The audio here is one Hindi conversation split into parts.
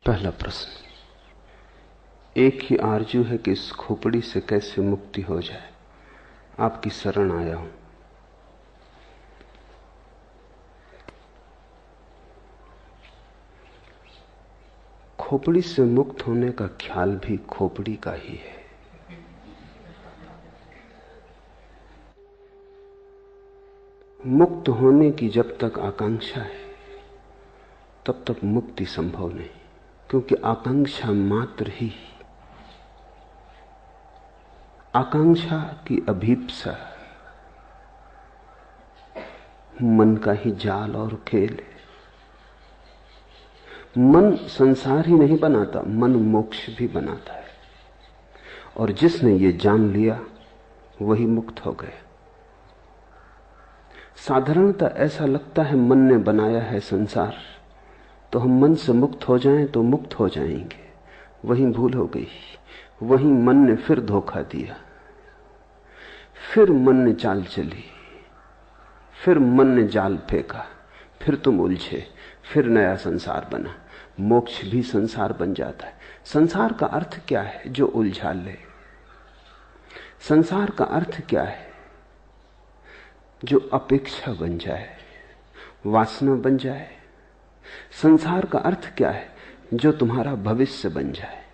पहला प्रश्न। एक ही आरजू है कि इस खोपड़ी से कैसे मुक्ति हो जाए। आपकी शरण आया हूं। खोपड़ी से मुक्त होने का ख्याल भी खोपड़ी का ही है। मुक्त होने की जब तक आकांक्षा है तब तक मुक्ति संभव नहीं, क्योंकि आकांक्षा मात्र ही, आकांक्षा की अभीप्सा मन का ही जाल और खेल है। मन संसार ही नहीं बनाता, मन मोक्ष भी बनाता है। और जिसने ये जान लिया वही मुक्त हो गया। साधारणतः ऐसा लगता है मन ने बनाया है संसार, तो हम मन से मुक्त हो जाएं तो मुक्त हो जाएंगे। वहीं भूल हो गई। वहीं मन ने फिर धोखा दिया, फिर मन ने चाल चली, फिर मन ने जाल फेंका, फिर तुम उलझे, फिर नया संसार बना। मोक्ष भी संसार बन जाता है। संसार का अर्थ क्या है? जो उलझा ले। संसार का अर्थ क्या है? जो अपेक्षा बन जाए, वासना बन जाए। संसार का अर्थ क्या है? जो तुम्हारा भविष्य बन जाए।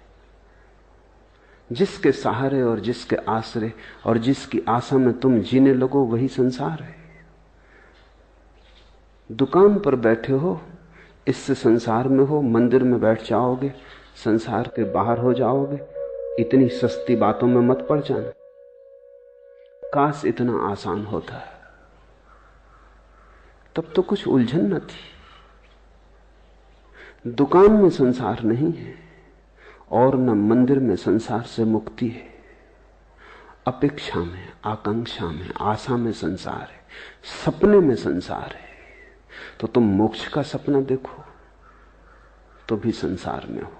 जिसके सहारे और जिसके आश्रय और जिसकी आशा में तुम जीने लगो वही संसार है। दुकान पर बैठे हो, इससे संसार में हो। मंदिर में बैठ जाओगे, संसार के बाहर हो जाओगे। इतनी सस्ती बातों में मत पड़ जाना। काश इतना आसान होता, तब तो कुछ उलझन न थी। दुकान में संसार नहीं है और न मंदिर में संसार से मुक्ति है। अपेक्षा में, आकांक्षा में, आशा में संसार है, सपने में संसार है। तो तुम मोक्ष का सपना देखो तो भी संसार में हो।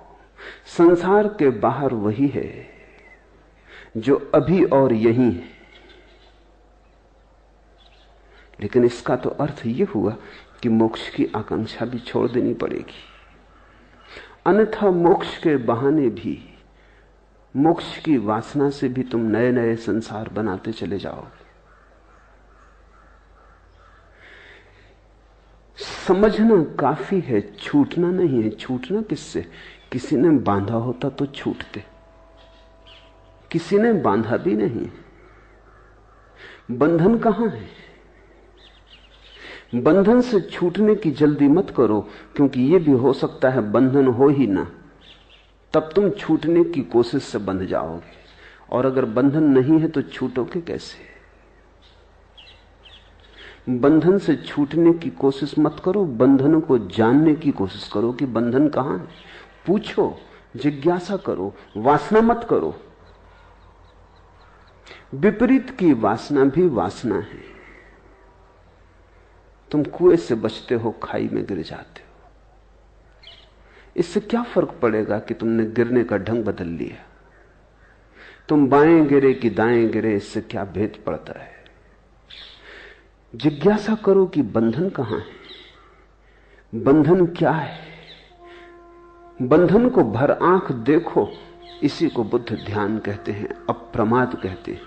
संसार के बाहर वही है जो अभी और यहीं है। लेकिन इसका तो अर्थ यह हुआ कि मोक्ष की आकांक्षा भी छोड़ देनी पड़ेगी। अन्यथा मोक्ष के बहाने भी, मोक्ष की वासना से भी तुम नए नए संसार बनाते चले जाओगे। समझना काफी है, छूटना नहीं है। छूटना किससे? किसी ने बांधा होता तो छूटते, किसी ने बांधा भी नहीं। बंधन कहां है? बंधन से छूटने की जल्दी मत करो, क्योंकि यह भी हो सकता है बंधन हो ही ना, तब तुम छूटने की कोशिश से बंध जाओगे। और अगर बंधन नहीं है तो छूटोगे कैसे? बंधन से छूटने की कोशिश मत करो, बंधन को जानने की कोशिश करो कि बंधन कहां है। पूछो, जिज्ञासा करो, वासना मत करो। विपरीत की वासना भी वासना है। तुम कुएं से बचते हो, खाई में गिर जाते हो। इससे क्या फर्क पड़ेगा कि तुमने गिरने का ढंग बदल लिया? तुम बाएं गिरे कि दाएं गिरे, इससे क्या भेद पड़ता है? जिज्ञासा करो कि बंधन कहां है, बंधन क्या है। बंधन को भर आंख देखो। इसी को बुद्ध ध्यान कहते हैं, अप्रमाद कहते हैं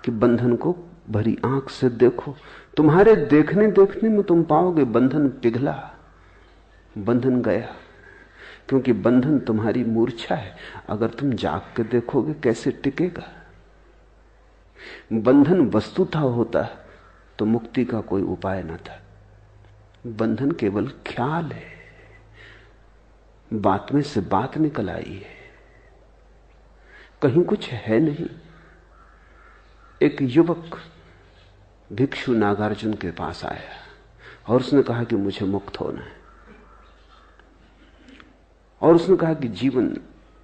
कि बंधन को भरी आंख से देखो। तुम्हारे देखने देखने में तुम पाओगे बंधन पिघला, बंधन गया। क्योंकि बंधन तुम्हारी मूर्छा है। अगर तुम जाग के देखोगे कैसे टिकेगा? बंधन वस्तुतः होता तो मुक्ति का कोई उपाय न था। बंधन केवल ख्याल है, बात में से बात निकल आई है, कहीं कुछ है नहीं। एक युवक भिक्षु नागार्जुन के पास आया और उसने कहा कि मुझे मुक्त होना है। और उसने कहा कि जीवन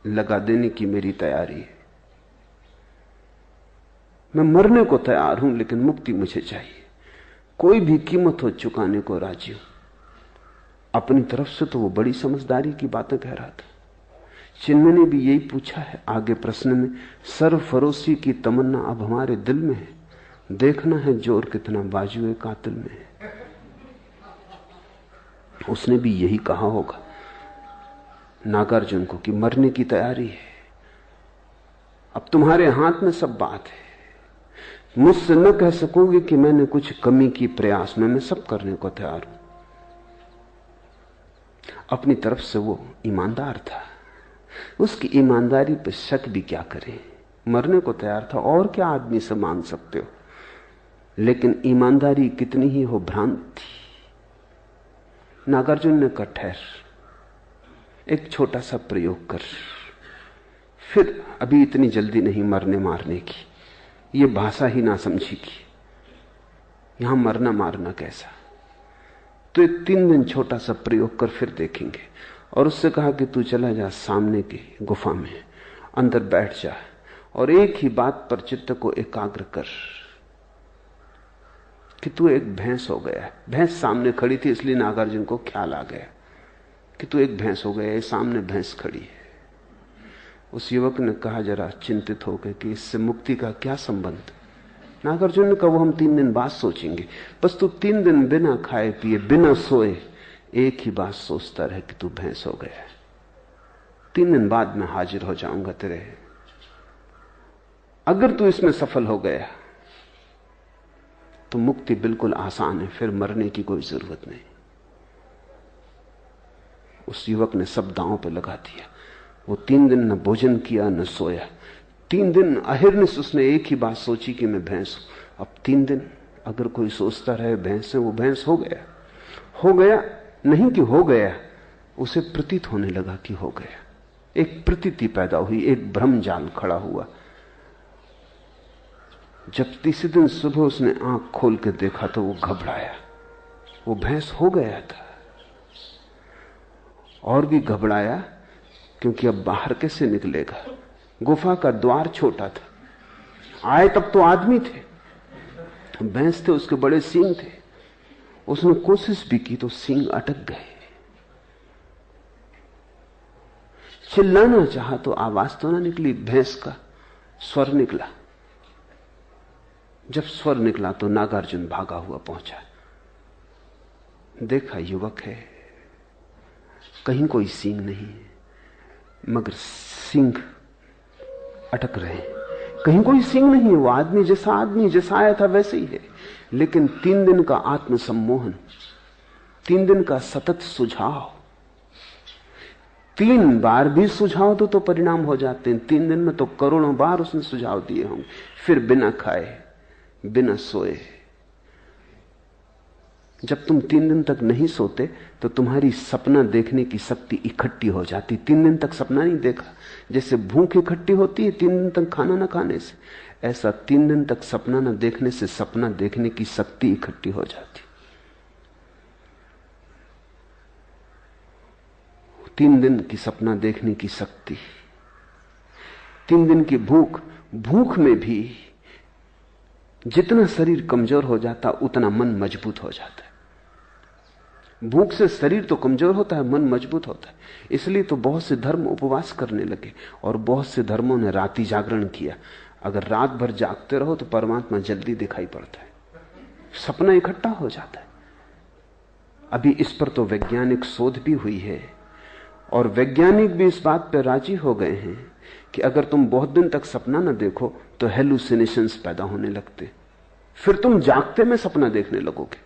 लगा देने की मेरी तैयारी है, मैं मरने को तैयार हूं, लेकिन मुक्ति मुझे चाहिए। कोई भी कीमत हो चुकाने को राजी हूं। अपनी तरफ से तो वो बड़ी समझदारी की बातें कह रहा था। चिन्मय ने भी यही पूछा है आगे प्रश्न में। सरफरोशी की तमन्ना अब हमारे दिल में है, देखना है जोर कितना बाजुए कातिल में है। उसने भी यही कहा होगा। नागार्जुन को कि मरने की तैयारी है, अब तुम्हारे हाथ में सब बात है। मुझसे न कह सकोगे कि मैंने कुछ कमी की प्रयास में, मैं सब करने को तैयार हूं। अपनी तरफ से वो ईमानदार था, उसकी ईमानदारी पर शक भी क्या करें। मरने को तैयार था, और क्या आदमी से मांग सकते हो। लेकिन ईमानदारी कितनी ही हो भ्रांत थी। नागार्जुन ने कहा ठहर, एक छोटा सा प्रयोग कर, फिर अभी इतनी जल्दी नहीं मरने मारने की, ये भाषा ही ना समझेगी, यहां मरना मारना कैसा। तो एक 3 दिन छोटा सा प्रयोग कर, फिर देखेंगे। और उससे कहा कि तू चला जा सामने की गुफा में, अंदर बैठ जा और एक ही बात पर चित्त को एकाग्र कर कि तू एक भैंस हो गया है। भैंस सामने खड़ी थी, इसलिए नागार्जुन को ख्याल आ गया कि तू एक भैंस हो गया है, सामने भैंस खड़ी है। उस युवक ने कहा जरा चिंतित होकर कि इससे मुक्ति का क्या संबंध। नागार्जुन ने कहा वो हम 3 दिन बाद सोचेंगे, बस तू 3 दिन बिना खाए पिए बिना सोए एक ही बात सोचता रहे कि तू भैंस हो गया है। 3 दिन बाद मैं हाजिर हो जाऊंगा तेरे। अगर तू इसमें सफल हो गया तो मुक्ति बिल्कुल आसान है, फिर मरने की कोई जरूरत नहीं। उस युवक ने सब दांव पे लगा दिया। वो 3 दिन न भोजन किया न सोया। 3 दिन अहिर्निश उसने एक ही बात सोची कि मैं भैंस हूं। अब 3 दिन अगर कोई सोचता रहे भैंस है, वो भैंस हो गया। हो गया नहीं कि हो गया, उसे प्रतीत होने लगा कि हो गया। एक प्रतीति पैदा हुई, एक भ्रम जाल खड़ा हुआ। जब तीसरे दिन सुबह उसने आंख खोल के देखा तो वो घबराया, वो भैंस हो गया था। और भी घबराया क्योंकि अब बाहर कैसे निकलेगा। गुफा का द्वार छोटा था, आए तब तो आदमी थे, भैंस थे, उसके बड़े सींग थे। उसने कोशिश भी की तो सींग अटक गए। चिल्लाना चाहा तो आवाज तो ना निकली, भैंस का स्वर निकला। जब स्वर निकला तो नागार्जुन भागा हुआ पहुंचा। देखा युवक है, कहीं कोई सींग नहीं है, मगर सींग अटक रहे। कहीं कोई सींग नहीं है, वो आदमी जैसा आया था वैसे ही है। लेकिन 3 दिन का आत्मसम्मोहन, 3 दिन का सतत सुझाव, 3 बार भी सुझाव तो परिणाम हो जाते हैं। 3 दिन में तो करोड़ों बार उसने सुझाव दिए होंगे। फिर बिना खाए बिना सोए। जब तुम 3 दिन तक नहीं सोते तो तुम्हारी सपना देखने की शक्ति इकट्ठी हो जाती। 3 दिन तक सपना नहीं देखा, जैसे भूख इकट्ठी होती है 3 दिन तक खाना ना खाने से, ऐसा 3 दिन तक सपना न देखने से सपना देखने की शक्ति इकट्ठी हो जाती। 3 दिन की सपना देखने की शक्ति, 3 दिन की भूख में भी जितना शरीर कमजोर हो जाता उतना मन मजबूत हो जाता है। भूख से शरीर तो कमजोर होता है, मन मजबूत होता है। इसलिए तो बहुत से धर्म उपवास करने लगे और बहुत से धर्मों ने रात्रि जागरण किया। अगर रात भर जागते रहो तो परमात्मा जल्दी दिखाई पड़ता है, सपना इकट्ठा हो जाता है। अभी इस पर तो वैज्ञानिक शोध भी हुई है और वैज्ञानिक भी इस बात पर राजी हो गए हैं कि अगर तुम बहुत दिन तक सपना न देखो तो हेलुसिनेशंस पैदा होने लगते, फिर तुम जागते में सपना देखने लगोगे,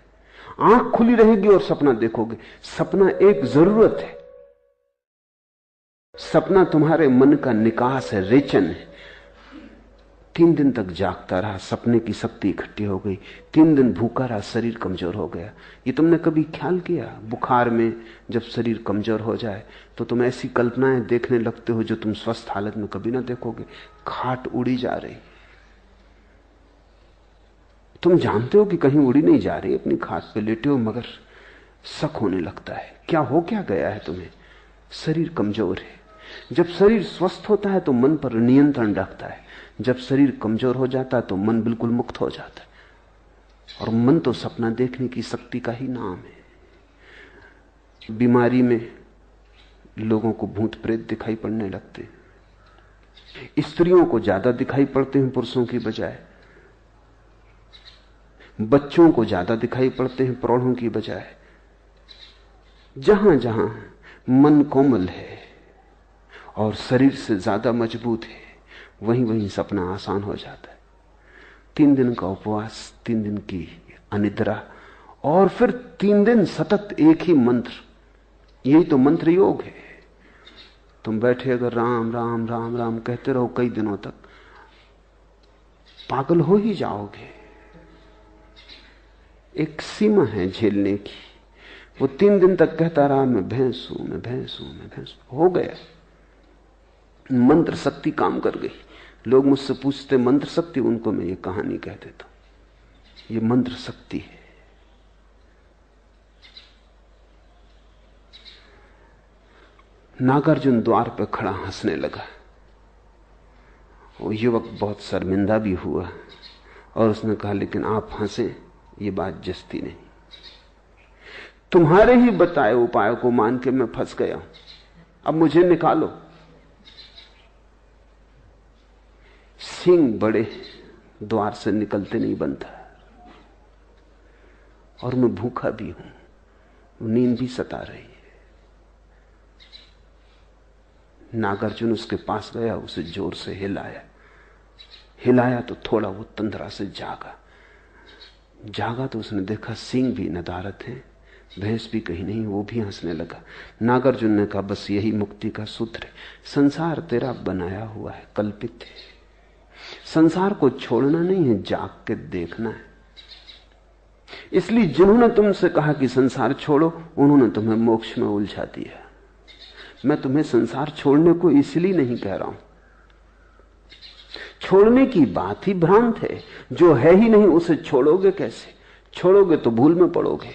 आंख खुली रहेगी और सपना देखोगे। सपना एक जरूरत है, सपना तुम्हारे मन का निकास है, रेचन है। 3 दिन तक जागता रहा, सपने की शक्ति इकट्ठी हो गई। 3 दिन भूखा रहा, शरीर कमजोर हो गया। ये तुमने कभी ख्याल किया, बुखार में जब शरीर कमजोर हो जाए तो तुम ऐसी कल्पनाएं देखने लगते हो जो तुम स्वस्थ हालत में कभी ना देखोगे। खाट उड़ी जा रही, तुम जानते हो कि कहीं उड़ी नहीं जा रही, अपनी खाट पे लेटे हो, मगर शक होने लगता है क्या गया है तुम्हें। शरीर कमजोर है। जब शरीर स्वस्थ होता है तो मन पर नियंत्रण रखता है, जब शरीर कमजोर हो जाता है तो मन बिल्कुल मुक्त हो जाता है। और मन तो सपना देखने की शक्ति का ही नाम है। बीमारी में लोगों को भूत प्रेत दिखाई पड़ने लगते हैं, स्त्रियों को ज्यादा दिखाई पड़ते हैं पुरुषों की बजाय, बच्चों को ज्यादा दिखाई पड़ते हैं प्रौढ़ों की बजाय। जहां जहां मन कोमल है और शरीर से ज्यादा मजबूत है, वहीं वहीं सपना आसान हो जाता है। 3 दिन का उपवास, 3 दिन की अनिद्रा, और फिर 3 दिन सतत एक ही मंत्र। यही तो मंत्र योग है। तुम बैठे अगर राम राम राम राम कहते रहो कई दिनों तक, पागल हो ही जाओगे। एक सीमा है झेलने की। वो 3 दिन तक कहता रहा मैं भैंस हूं, मैं भैंस हूं, मैं भैंस हूं। हो गया, मंत्र शक्ति काम कर गई। लोग मुझसे पूछते मंत्र शक्ति, उनको मैं ये कहानी कह देता हूं, ये मंत्र शक्ति है। नागार्जुन द्वार पर खड़ा हंसने लगा। वो युवक बहुत शर्मिंदा भी हुआ और उसने कहा लेकिन आप हंसे, ये बात जस्ती नहीं। तुम्हारे ही बताए उपाय को मान के मैं फंस गया हूं, अब मुझे निकालो। सिंह बड़े, द्वार से निकलते नहीं बनता, और मैं भूखा भी हूं, नींद भी सता रही है। नागार्जुन उसके पास गया, उसे जोर से हिलाया तो थोड़ा वो तंद्रा से जागा तो उसने देखा सिंह भी नदारत है, भैंस भी कहीं नहीं। वो भी हंसने लगा। नागार्जुन ने कहा बस यही मुक्ति का सूत्र है। संसार तेरा बनाया हुआ है, कल्पित है। संसार को छोड़ना नहीं है, जाग के देखना है। इसलिए जिन्होंने तुमसे कहा कि संसार छोड़ो, उन्होंने तुम्हें मोक्ष में उलझा दिया। मैं तुम्हें संसार छोड़ने को इसलिए नहीं कह रहा हूं। छोड़ने की बात ही भ्रांत है। जो है ही नहीं उसे छोड़ोगे कैसे? छोड़ोगे तो भूल में पड़ोगे।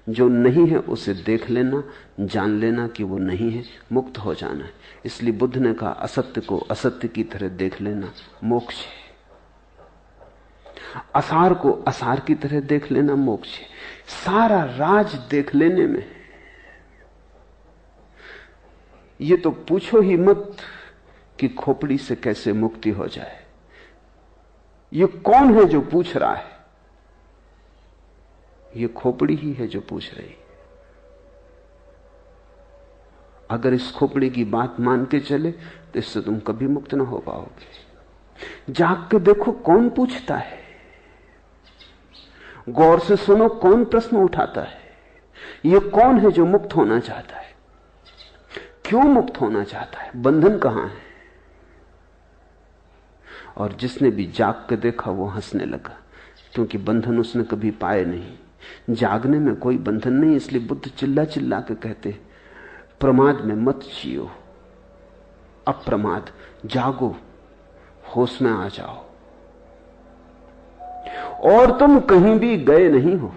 जो नहीं है उसे देख लेना, जान लेना कि वो नहीं है, मुक्त हो जाना है। इसलिए बुद्ध ने कहा असत्य को असत्य की तरह देख लेना मोक्ष है, असार को असार की तरह देख लेना मोक्ष है। सारा राज देख लेने में। ये तो पूछो ही मत कि खोपड़ी से कैसे मुक्ति हो जाए। ये कौन है जो पूछ रहा है? ये खोपड़ी ही है जो पूछ रही। अगर इस खोपड़ी की बात मान के चले तो इससे तुम कभी मुक्त ना हो पाओगे। जाग के देखो कौन पूछता है, गौर से सुनो कौन प्रश्न उठाता है। ये कौन है जो मुक्त होना चाहता है? क्यों मुक्त होना चाहता है? बंधन कहां है? और जिसने भी जाग के देखा वो हंसने लगा, क्योंकि बंधन उसने कभी पाए नहीं। जागने में कोई बंधन नहीं। इसलिए बुद्ध चिल्ला चिल्ला के कहते प्रमाद में मत जियो, अप्रमाद, जागो, होश में आ जाओ। और तुम कहीं भी गए नहीं हो,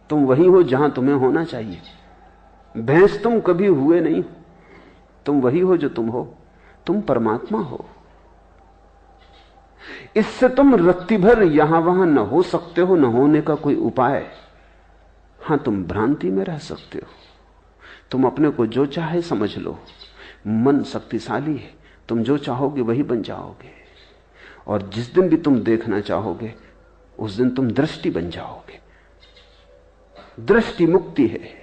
तुम वही हो जहां तुम्हें होना चाहिए। भैंस तुम कभी हुए नहीं, तुम वही हो जो तुम हो। तुम परमात्मा हो। इससे तुम रत्ती भर यहां वहां न हो सकते हो, न होने का कोई उपाय। हां, तुम भ्रांति में रह सकते हो। तुम अपने को जो चाहे समझ लो। मन शक्तिशाली है, तुम जो चाहोगे वही बन जाओगे। और जिस दिन भी तुम देखना चाहोगे उस दिन तुम दृष्टि बन जाओगे। दृष्टि मुक्ति है।